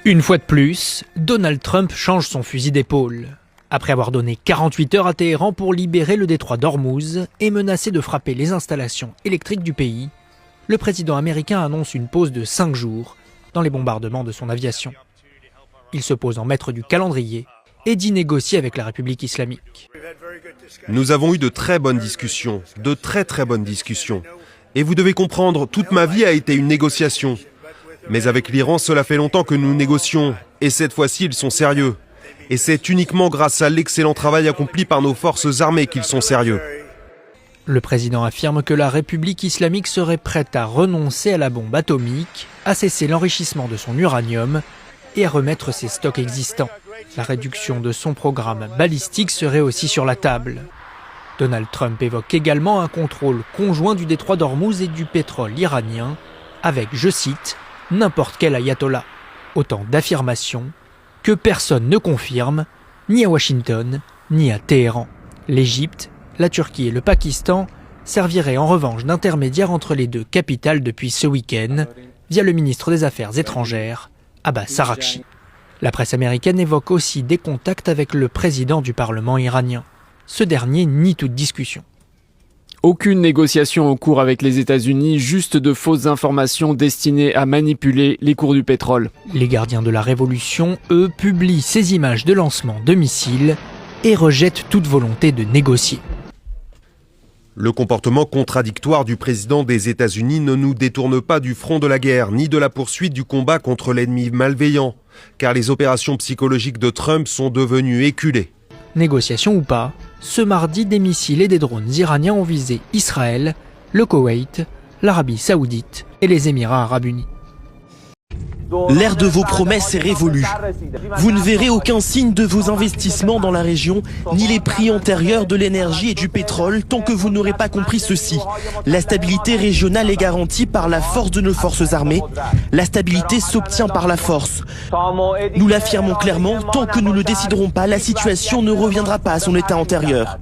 Une fois de plus, Donald Trump change son fusil d'épaule. Après avoir donné 48 heures à Téhéran pour libérer le détroit d'Ormuz et menacé de frapper les installations électriques du pays, le président américain annonce une pause de 5 jours dans les bombardements de son aviation. Il se pose en maître du calendrier et dit négocier avec la République islamique. Nous avons eu de très bonnes discussions, de très bonnes discussions. Et vous devez comprendre, toute ma vie a été une négociation. Mais avec l'Iran, cela fait longtemps que nous négocions, et cette fois-ci, ils sont sérieux. Et c'est uniquement grâce à l'excellent travail accompli par nos forces armées qu'ils sont sérieux. Le président affirme que la République islamique serait prête à renoncer à la bombe atomique, à cesser l'enrichissement de son uranium et à remettre ses stocks existants. La réduction de son programme balistique serait aussi sur la table. Donald Trump évoque également un contrôle conjoint du détroit d'Ormuz et du pétrole iranien, avec, je cite, « n'importe quel ayatollah ». Autant d'affirmations que personne ne confirme, ni à Washington, ni à Téhéran. L'Égypte, la Turquie et le Pakistan serviraient en revanche d'intermédiaires entre les deux capitales depuis ce week-end, via le ministre des Affaires étrangères, Abbas Araghchi. La presse américaine évoque aussi des contacts avec le président du Parlement iranien. Ce dernier nie toute discussion. Aucune négociation en cours avec les États-Unis, juste de fausses informations destinées à manipuler les cours du pétrole. Les gardiens de la révolution, eux, publient ces images de lancement de missiles et rejettent toute volonté de négocier. Le comportement contradictoire du président des États-Unis ne nous détourne pas du front de la guerre, ni de la poursuite du combat contre l'ennemi malveillant, car les opérations psychologiques de Trump sont devenues éculées. Négociation ou pas, ce mardi, des missiles et des drones iraniens ont visé Israël, le Koweït, l'Arabie Saoudite et les Émirats Arabes Unis. L'ère de vos promesses est révolue. Vous ne verrez aucun signe de vos investissements dans la région, ni les prix antérieurs de l'énergie et du pétrole, tant que vous n'aurez pas compris ceci. La stabilité régionale est garantie par la force de nos forces armées. La stabilité s'obtient par la force. Nous l'affirmons clairement, tant que nous ne le déciderons pas, la situation ne reviendra pas à son état antérieur.